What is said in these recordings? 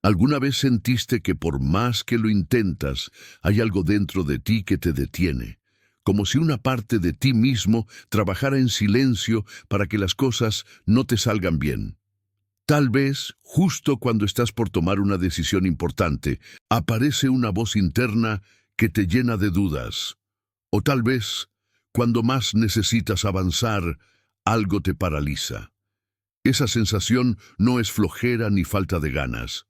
¿Alguna vez sentiste que por más que lo intentas, hay algo dentro de ti que te detiene? Como si una parte de ti mismo trabajara en silencio para que las cosas no te salgan bien. Tal vez, justo cuando estás por tomar una decisión importante, aparece una voz interna que te llena de dudas. O tal vez, cuando más necesitas avanzar, algo te paraliza. Esa sensación no es flojera ni falta de ganas.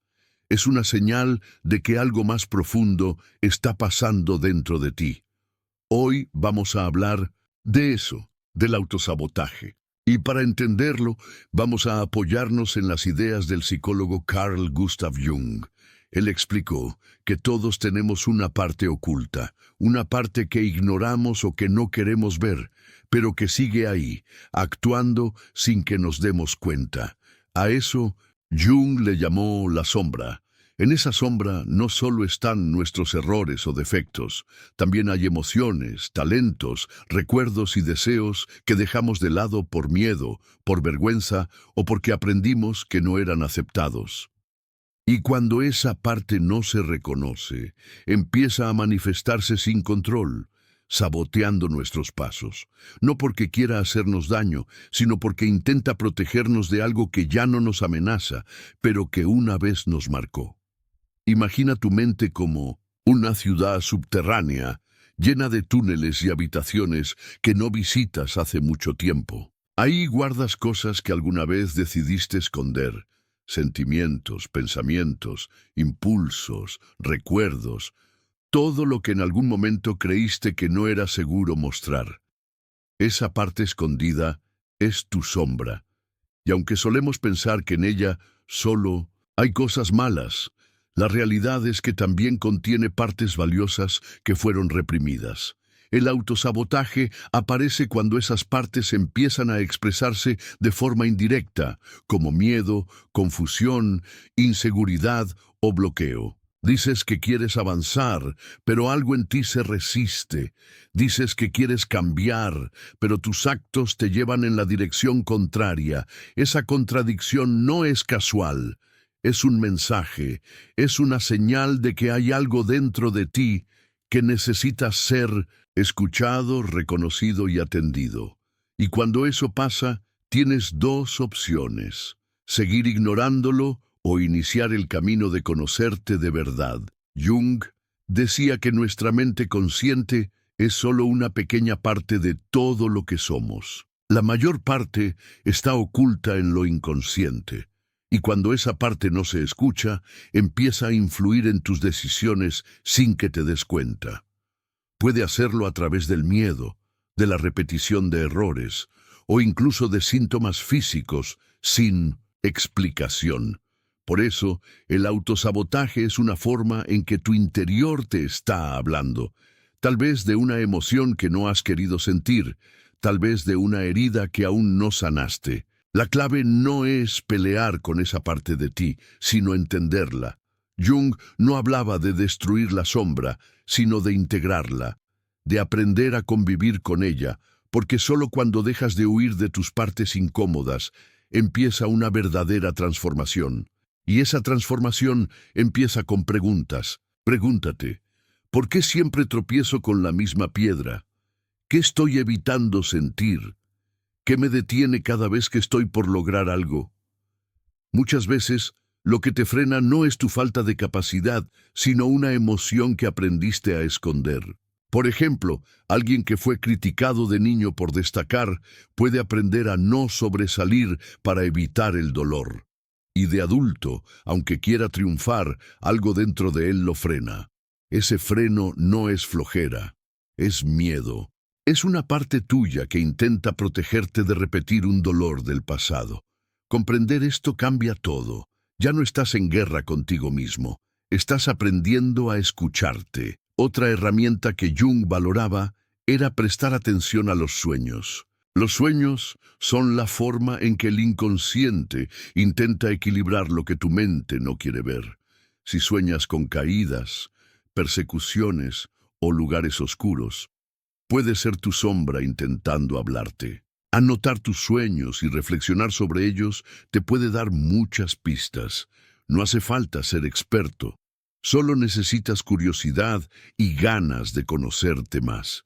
Es una señal de que algo más profundo está pasando dentro de ti. Hoy vamos a hablar de eso, del autosabotaje. Y para entenderlo, vamos a apoyarnos en las ideas del psicólogo Carl Gustav Jung. Él explicó que todos tenemos una parte oculta, una parte que ignoramos o que no queremos ver, pero que sigue ahí, actuando sin que nos demos cuenta. A eso, Jung le llamó la sombra. En esa sombra no solo están nuestros errores o defectos, también hay emociones, talentos, recuerdos y deseos que dejamos de lado por miedo, por vergüenza o porque aprendimos que no eran aceptados. Y cuando esa parte no se reconoce, empieza a manifestarse sin control, saboteando nuestros pasos, no porque quiera hacernos daño, sino porque intenta protegernos de algo que ya no nos amenaza, pero que una vez nos marcó. Imagina tu mente como una ciudad subterránea, llena de túneles y habitaciones que no visitas hace mucho tiempo. Ahí guardas cosas que alguna vez decidiste esconder, sentimientos, pensamientos, impulsos, recuerdos, todo lo que en algún momento creíste que no era seguro mostrar. Esa parte escondida es tu sombra, y aunque solemos pensar que en ella solo hay cosas malas, la realidad es que también contiene partes valiosas que fueron reprimidas. El autosabotaje aparece cuando esas partes empiezan a expresarse de forma indirecta, como miedo, confusión, inseguridad o bloqueo. Dices que quieres avanzar, pero algo en ti se resiste. Dices que quieres cambiar, pero tus actos te llevan en la dirección contraria. Esa contradicción no es casual. Es un mensaje, es una señal de que hay algo dentro de ti que necesita ser escuchado, reconocido y atendido. Y cuando eso pasa, tienes dos opciones: seguir ignorándolo o iniciar el camino de conocerte de verdad. Jung decía que nuestra mente consciente es solo una pequeña parte de todo lo que somos. La mayor parte está oculta en lo inconsciente. Y cuando esa parte no se escucha, empieza a influir en tus decisiones sin que te des cuenta. Puede hacerlo a través del miedo, de la repetición de errores, o incluso de síntomas físicos sin explicación. Por eso, el autosabotaje es una forma en que tu interior te está hablando, tal vez de una emoción que no has querido sentir, tal vez de una herida que aún no sanaste. La clave no es pelear con esa parte de ti, sino entenderla. Jung no hablaba de destruir la sombra, sino de integrarla, de aprender a convivir con ella, porque solo cuando dejas de huir de tus partes incómodas, empieza una verdadera transformación. Y esa transformación empieza con preguntas. Pregúntate, ¿por qué siempre tropiezo con la misma piedra? ¿Qué estoy evitando sentir? ¿Qué me detiene cada vez que estoy por lograr algo? Muchas veces, lo que te frena no es tu falta de capacidad, sino una emoción que aprendiste a esconder. Por ejemplo, alguien que fue criticado de niño por destacar puede aprender a no sobresalir para evitar el dolor. Y de adulto, aunque quiera triunfar, algo dentro de él lo frena. Ese freno no es flojera, es miedo. Es una parte tuya que intenta protegerte de repetir un dolor del pasado. Comprender esto cambia todo. Ya no estás en guerra contigo mismo. Estás aprendiendo a escucharte. Otra herramienta que Jung valoraba era prestar atención a los sueños. Los sueños son la forma en que el inconsciente intenta equilibrar lo que tu mente no quiere ver. Si sueñas con caídas, persecuciones o lugares oscuros, puede ser tu sombra intentando hablarte. Anotar tus sueños y reflexionar sobre ellos te puede dar muchas pistas. No hace falta ser experto. Solo necesitas curiosidad y ganas de conocerte más.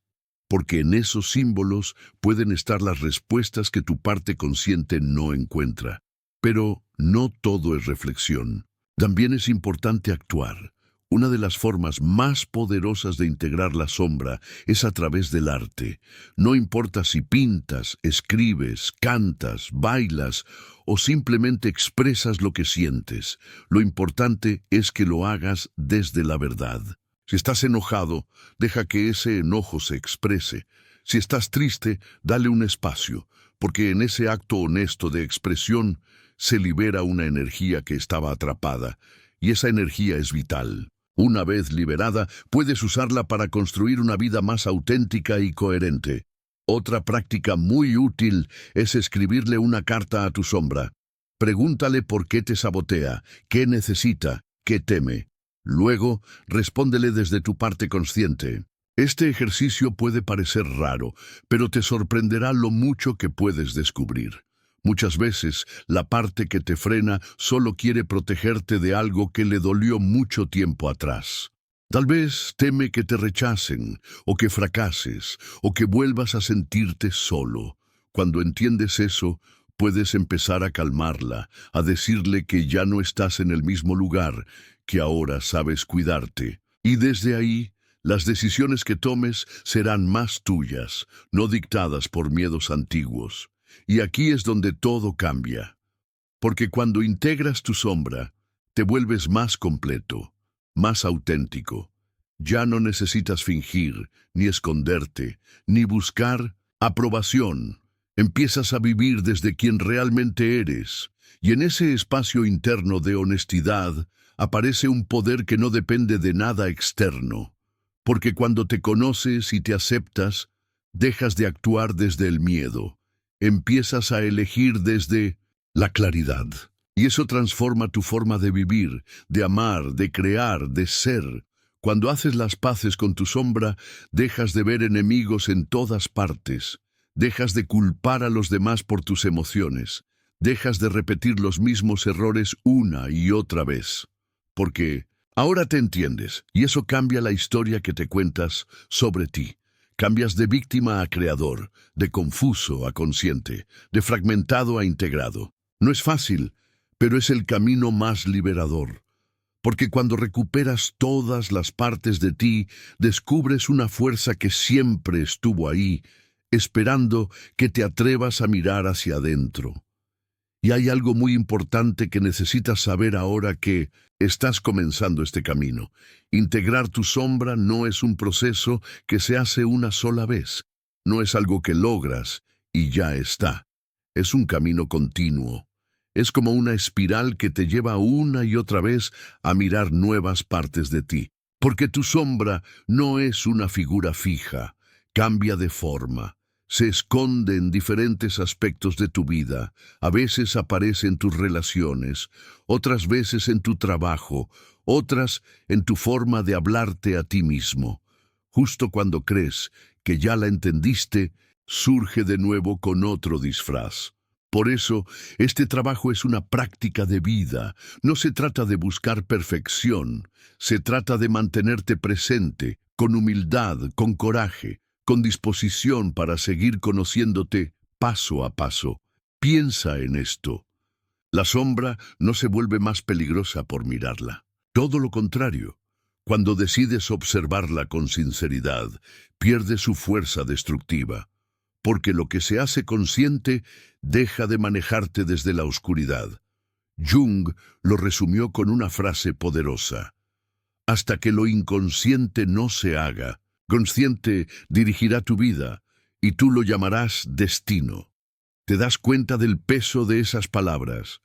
Porque en esos símbolos pueden estar las respuestas que tu parte consciente no encuentra. Pero no todo es reflexión. También es importante actuar. Una de las formas más poderosas de integrar la sombra es a través del arte. No importa si pintas, escribes, cantas, bailas o simplemente expresas lo que sientes. Lo importante es que lo hagas desde la verdad. Si estás enojado, deja que ese enojo se exprese. Si estás triste, dale un espacio, porque en ese acto honesto de expresión se libera una energía que estaba atrapada, y esa energía es vital. Una vez liberada, puedes usarla para construir una vida más auténtica y coherente. Otra práctica muy útil es escribirle una carta a tu sombra. Pregúntale por qué te sabotea, qué necesita, qué teme. Luego, respóndele desde tu parte consciente. Este ejercicio puede parecer raro, pero te sorprenderá lo mucho que puedes descubrir. Muchas veces, la parte que te frena solo quiere protegerte de algo que le dolió mucho tiempo atrás. Tal vez teme que te rechacen, o que fracases, o que vuelvas a sentirte solo. Cuando entiendes eso, puedes empezar a calmarla, a decirle que ya no estás en el mismo lugar, que ahora sabes cuidarte. Y desde ahí, las decisiones que tomes serán más tuyas, no dictadas por miedos antiguos. Y aquí es donde todo cambia. Porque cuando integras tu sombra, te vuelves más completo, más auténtico. Ya no necesitas fingir, ni esconderte, ni buscar aprobación. Empiezas a vivir desde quien realmente eres. Y en ese espacio interno de honestidad aparece un poder que no depende de nada externo. Porque cuando te conoces y te aceptas, dejas de actuar desde el miedo. Empiezas a elegir desde la claridad. Y eso transforma tu forma de vivir, de amar, de crear, de ser. Cuando haces las paces con tu sombra, dejas de ver enemigos en todas partes. Dejas de culpar a los demás por tus emociones. Dejas de repetir los mismos errores una y otra vez. Porque ahora te entiendes, y eso cambia la historia que te cuentas sobre ti. Cambias de víctima a creador, de confuso a consciente, de fragmentado a integrado. No es fácil, pero es el camino más liberador. Porque cuando recuperas todas las partes de ti, descubres una fuerza que siempre estuvo ahí, esperando que te atrevas a mirar hacia adentro. Y hay algo muy importante que necesitas saber ahora que estás comenzando este camino. Integrar tu sombra no es un proceso que se hace una sola vez. No es algo que logras y ya está. Es un camino continuo. Es como una espiral que te lleva una y otra vez a mirar nuevas partes de ti. Porque tu sombra no es una figura fija. Cambia de forma. Se esconde en diferentes aspectos de tu vida. A veces aparece en tus relaciones, otras veces en tu trabajo, otras en tu forma de hablarte a ti mismo. Justo cuando crees que ya la entendiste, surge de nuevo con otro disfraz. Por eso, este trabajo es una práctica de vida. No se trata de buscar perfección, se trata de mantenerte presente, con humildad, con coraje, con disposición para seguir conociéndote paso a paso. Piensa en esto. La sombra no se vuelve más peligrosa por mirarla. Todo lo contrario. Cuando decides observarla con sinceridad, pierde su fuerza destructiva. Porque lo que se hace consciente deja de manejarte desde la oscuridad. Jung lo resumió con una frase poderosa. Hasta que lo inconsciente no se haga, consciente dirigirá tu vida, y tú lo llamarás destino. ¿Te das cuenta del peso de esas palabras?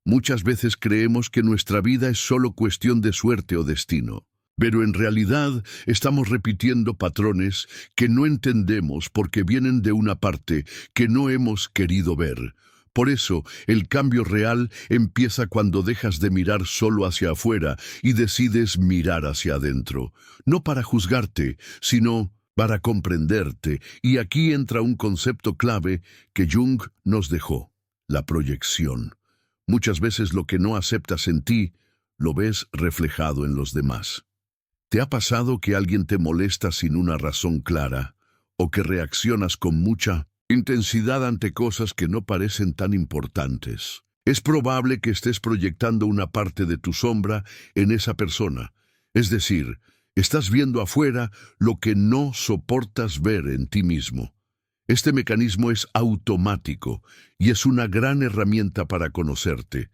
Muchas veces creemos que nuestra vida es solo cuestión de suerte o destino, pero en realidad estamos repitiendo patrones que no entendemos porque vienen de una parte que no hemos querido ver. Por eso, el cambio real empieza cuando dejas de mirar solo hacia afuera y decides mirar hacia adentro. No para juzgarte, sino para comprenderte. Y aquí entra un concepto clave que Jung nos dejó: la proyección. Muchas veces lo que no aceptas en ti, lo ves reflejado en los demás. ¿Te ha pasado que alguien te molesta sin una razón clara, o que reaccionas con mucha intensidad ante cosas que no parecen tan importantes? Es probable que estés proyectando una parte de tu sombra en esa persona. Es decir, estás viendo afuera lo que no soportas ver en ti mismo. Este mecanismo es automático y es una gran herramienta para conocerte,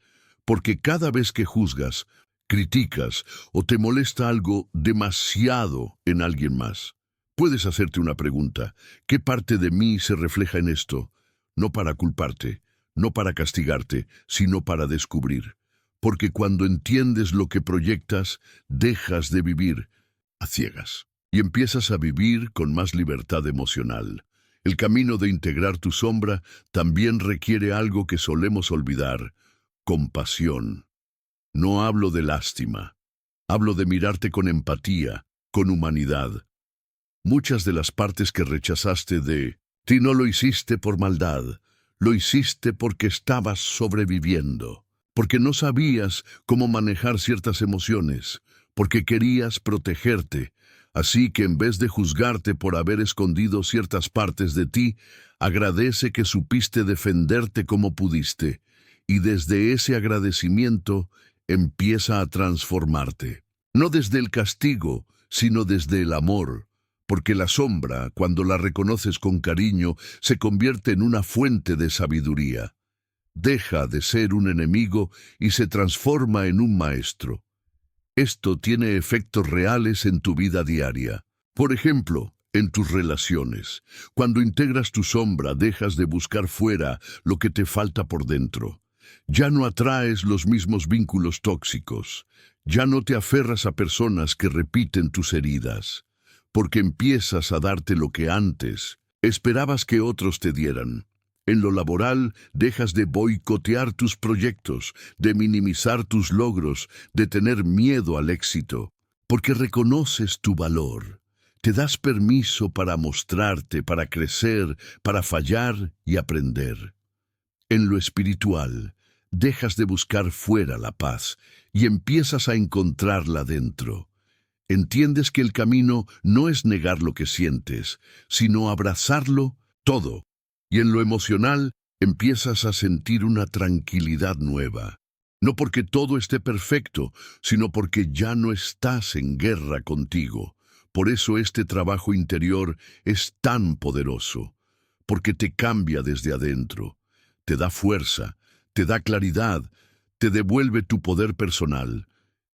porque cada vez que juzgas, criticas o te molesta algo demasiado en alguien más, puedes hacerte una pregunta: ¿qué parte de mí se refleja en esto? No para culparte, no para castigarte, sino para descubrir. Porque cuando entiendes lo que proyectas, dejas de vivir a ciegas y empiezas a vivir con más libertad emocional. El camino de integrar tu sombra también requiere algo que solemos olvidar: compasión. No hablo de lástima, hablo de mirarte con empatía, con humanidad. Muchas de las partes que rechazaste de ti no lo hiciste por maldad, lo hiciste porque estabas sobreviviendo, porque no sabías cómo manejar ciertas emociones, porque querías protegerte. Así que en vez de juzgarte por haber escondido ciertas partes de ti, agradece que supiste defenderte como pudiste, y desde ese agradecimiento empieza a transformarte. No desde el castigo, sino desde el amor, porque la sombra, cuando la reconoces con cariño, se convierte en una fuente de sabiduría. Deja de ser un enemigo y se transforma en un maestro. Esto tiene efectos reales en tu vida diaria. Por ejemplo, en tus relaciones. Cuando integras tu sombra, dejas de buscar fuera lo que te falta por dentro. Ya no atraes los mismos vínculos tóxicos. Ya no te aferras a personas que repiten tus heridas, porque empiezas a darte lo que antes esperabas que otros te dieran. En lo laboral, dejas de boicotear tus proyectos, de minimizar tus logros, de tener miedo al éxito, porque reconoces tu valor. Te das permiso para mostrarte, para crecer, para fallar y aprender. En lo espiritual, dejas de buscar fuera la paz y empiezas a encontrarla dentro. Entiendes que el camino no es negar lo que sientes, sino abrazarlo todo. Y en lo emocional, empiezas a sentir una tranquilidad nueva. No porque todo esté perfecto, sino porque ya no estás en guerra contigo. Por eso este trabajo interior es tan poderoso, porque te cambia desde adentro, te da fuerza, te da claridad, te devuelve tu poder personal.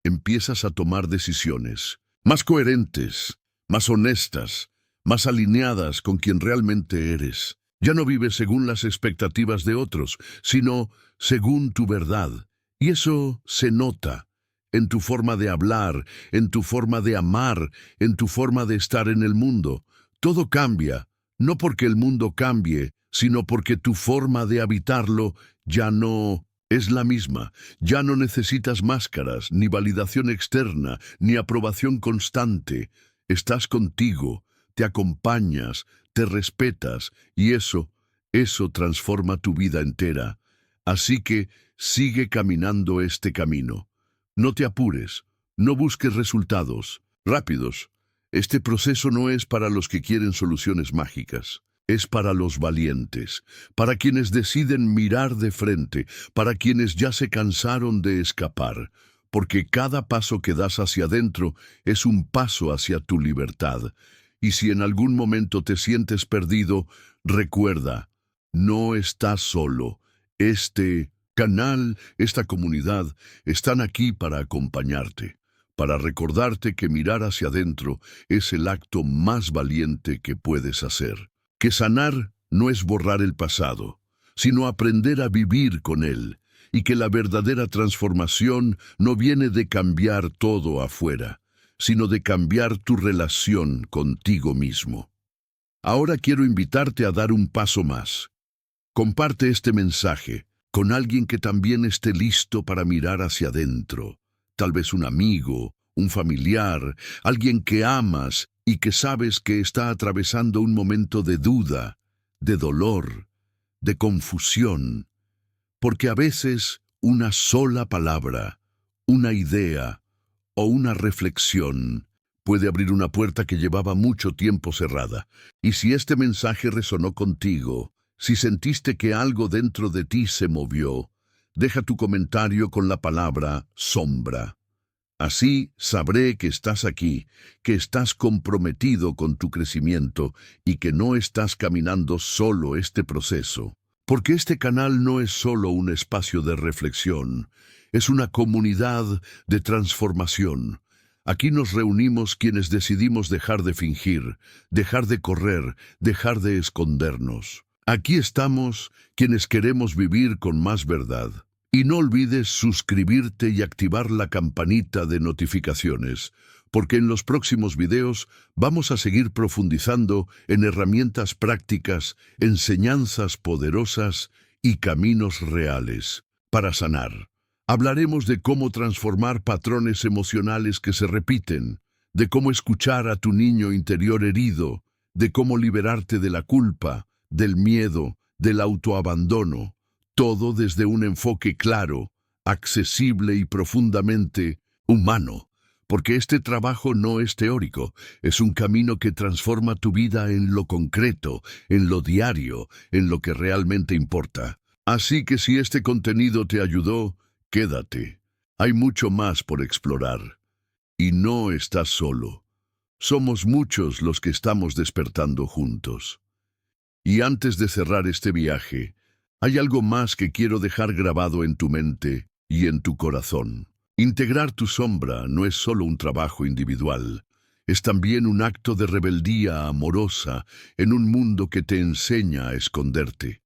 Empiezas a tomar decisiones más coherentes, más honestas, más alineadas con quien realmente eres. Ya no vives según las expectativas de otros, sino según tu verdad. Y eso se nota en tu forma de hablar, en tu forma de amar, en tu forma de estar en el mundo. Todo cambia, no porque el mundo cambie, sino porque tu forma de habitarlo ya no es la misma. Ya no necesitas máscaras, ni validación externa, ni aprobación constante. Estás contigo, te acompañas, te respetas, y eso transforma tu vida entera. Así que sigue caminando este camino. No te apures, no busques resultados rápidos. Este proceso no es para los que quieren soluciones mágicas. Es para los valientes, para quienes deciden mirar de frente, para quienes ya se cansaron de escapar, porque cada paso que das hacia adentro es un paso hacia tu libertad. Y si en algún momento te sientes perdido, recuerda, no estás solo. Este canal, esta comunidad, están aquí para acompañarte, para recordarte que mirar hacia adentro es el acto más valiente que puedes hacer. Que sanar no es borrar el pasado, sino aprender a vivir con él, y que la verdadera transformación no viene de cambiar todo afuera, sino de cambiar tu relación contigo mismo. Ahora quiero invitarte a dar un paso más. Comparte este mensaje con alguien que también esté listo para mirar hacia adentro, tal vez un amigo, un familiar, alguien que amas y que sabes que está atravesando un momento de duda, de dolor, de confusión, porque a veces una sola palabra, una idea o una reflexión puede abrir una puerta que llevaba mucho tiempo cerrada. Y si este mensaje resonó contigo, si sentiste que algo dentro de ti se movió, deja tu comentario con la palabra sombra. Así sabré que estás aquí, que estás comprometido con tu crecimiento y que no estás caminando solo este proceso. Porque este canal no es solo un espacio de reflexión, es una comunidad de transformación. Aquí nos reunimos quienes decidimos dejar de fingir, dejar de correr, dejar de escondernos. Aquí estamos quienes queremos vivir con más verdad. Y no olvides suscribirte y activar la campanita de notificaciones, porque en los próximos videos vamos a seguir profundizando en herramientas prácticas, enseñanzas poderosas y caminos reales para sanar. Hablaremos de cómo transformar patrones emocionales que se repiten, de cómo escuchar a tu niño interior herido, de cómo liberarte de la culpa, del miedo, del autoabandono. Todo desde un enfoque claro, accesible y profundamente humano, porque este trabajo no es teórico, es un camino que transforma tu vida en lo concreto, en lo diario, en lo que realmente importa. Así que si este contenido te ayudó, quédate. Hay mucho más por explorar. Y no estás solo. Somos muchos los que estamos despertando juntos. Y antes de cerrar este viaje, hay algo más que quiero dejar grabado en tu mente y en tu corazón. Integrar tu sombra no es solo un trabajo individual, es también un acto de rebeldía amorosa en un mundo que te enseña a esconderte.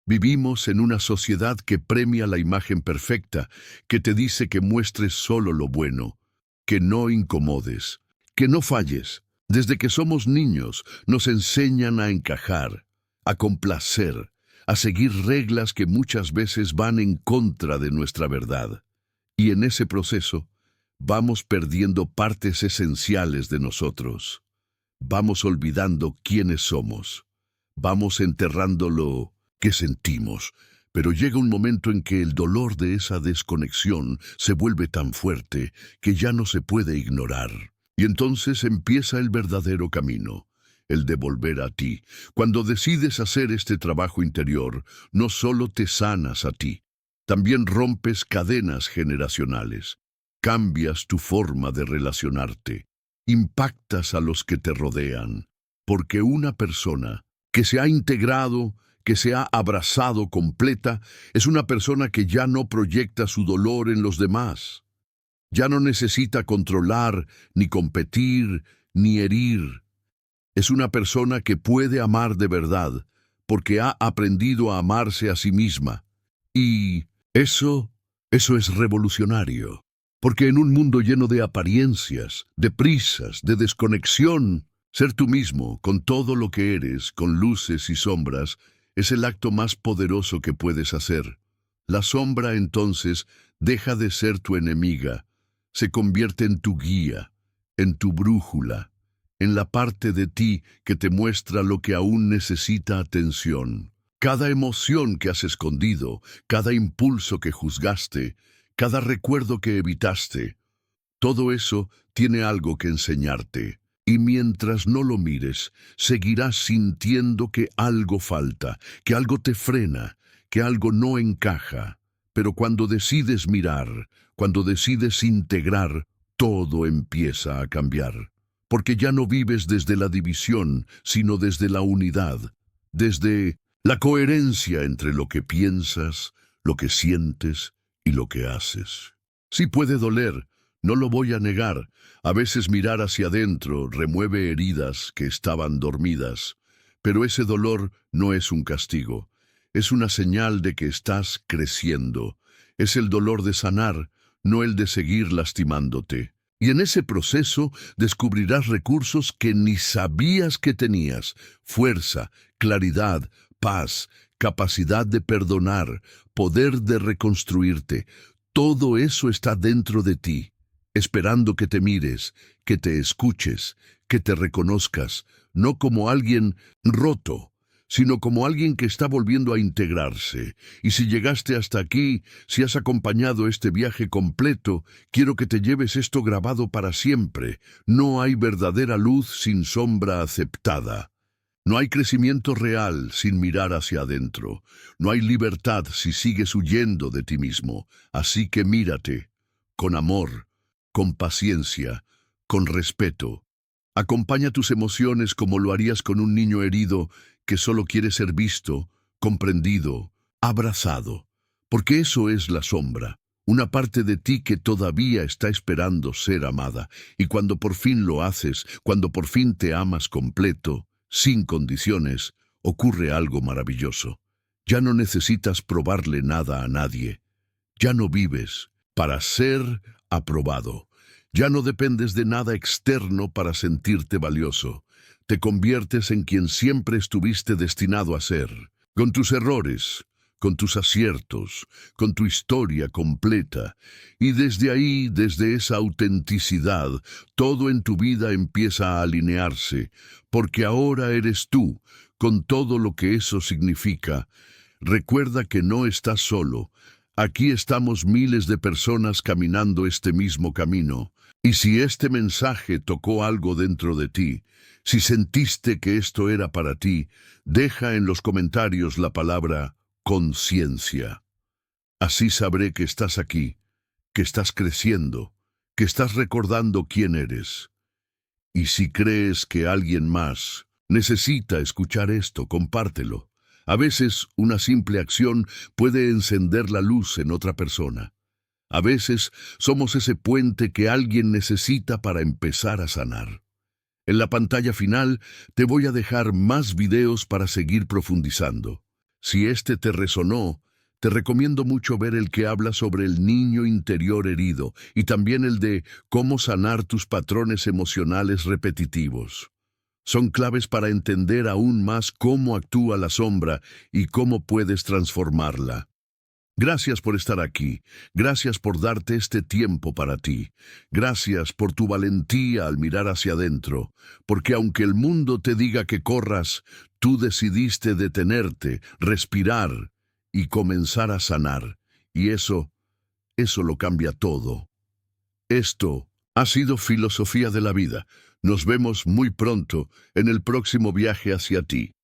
Vivimos en una sociedad que premia la imagen perfecta, que te dice que muestres solo lo bueno, que no incomodes, que no falles. Desde que somos niños nos enseñan a encajar, a complacer, a seguir reglas que muchas veces van en contra de nuestra verdad. Y en ese proceso, vamos perdiendo partes esenciales de nosotros. Vamos olvidando quiénes somos. Vamos enterrando lo que sentimos. Pero llega un momento en que el dolor de esa desconexión se vuelve tan fuerte que ya no se puede ignorar. Y entonces empieza el verdadero camino, el de volver a ti. Cuando decides hacer este trabajo interior, no solo te sanas a ti, también rompes cadenas generacionales, cambias tu forma de relacionarte, impactas a los que te rodean, porque una persona que se ha integrado, que se ha abrazado completa, es una persona que ya no proyecta su dolor en los demás. Ya no necesita controlar, ni competir, ni herir. Es una persona que puede amar de verdad, porque ha aprendido a amarse a sí misma. Y eso es revolucionario, porque en un mundo lleno de apariencias, de prisas, de desconexión, ser tú mismo, con todo lo que eres, con luces y sombras, es el acto más poderoso que puedes hacer. La sombra, entonces, deja de ser tu enemiga, se convierte en tu guía, en tu brújula, en la parte de ti que te muestra lo que aún necesita atención. Cada emoción que has escondido, cada impulso que juzgaste, cada recuerdo que evitaste, todo eso tiene algo que enseñarte. Y mientras no lo mires, seguirás sintiendo que algo falta, que algo te frena, que algo no encaja. Pero cuando decides mirar, cuando decides integrar, todo empieza a cambiar. Porque ya no vives desde la división, sino desde la unidad, desde la coherencia entre lo que piensas, lo que sientes y lo que haces. Sí puede doler, no lo voy a negar. A veces mirar hacia adentro remueve heridas que estaban dormidas, pero ese dolor no es un castigo, es una señal de que estás creciendo. Es el dolor de sanar, no el de seguir lastimándote. Y en ese proceso descubrirás recursos que ni sabías que tenías: fuerza, claridad, paz, capacidad de perdonar, poder de reconstruirte. Todo eso está dentro de ti, esperando que te mires, que te escuches, que te reconozcas, no como alguien roto, sino como alguien que está volviendo a integrarse. Y si llegaste hasta aquí, si has acompañado este viaje completo, quiero que te lleves esto grabado para siempre. No hay verdadera luz sin sombra aceptada. No hay crecimiento real sin mirar hacia adentro. No hay libertad si sigues huyendo de ti mismo. Así que mírate, con amor, con paciencia, con respeto. Acompaña tus emociones como lo harías con un niño herido que solo quiere ser visto, comprendido, abrazado. Porque eso es la sombra, una parte de ti que todavía está esperando ser amada. Y cuando por fin lo haces, cuando por fin te amas completo, sin condiciones, ocurre algo maravilloso. Ya no necesitas probarle nada a nadie. Ya no vives para ser aprobado. Ya no dependes de nada externo para sentirte valioso. Te conviertes en quien siempre estuviste destinado a ser, con tus errores, con tus aciertos, con tu historia completa. Y desde ahí, desde esa autenticidad, todo en tu vida empieza a alinearse, porque ahora eres tú, con todo lo que eso significa. Recuerda que no estás solo. Aquí estamos miles de personas caminando este mismo camino. Y si este mensaje tocó algo dentro de ti, si sentiste que esto era para ti, deja en los comentarios la palabra conciencia. Así sabré que estás aquí, que estás creciendo, que estás recordando quién eres. Y si crees que alguien más necesita escuchar esto, compártelo. A veces una simple acción puede encender la luz en otra persona. A veces somos ese puente que alguien necesita para empezar a sanar. En la pantalla final te voy a dejar más videos para seguir profundizando. Si este te resonó, te recomiendo mucho ver el que habla sobre el niño interior herido y también el de cómo sanar tus patrones emocionales repetitivos. Son claves para entender aún más cómo actúa la sombra y cómo puedes transformarla. Gracias por estar aquí, gracias por darte este tiempo para ti, gracias por tu valentía al mirar hacia adentro, porque aunque el mundo te diga que corras, tú decidiste detenerte, respirar y comenzar a sanar, y eso lo cambia todo. Esto ha sido Filosofía de la Vida. Nos vemos muy pronto en el próximo viaje hacia ti.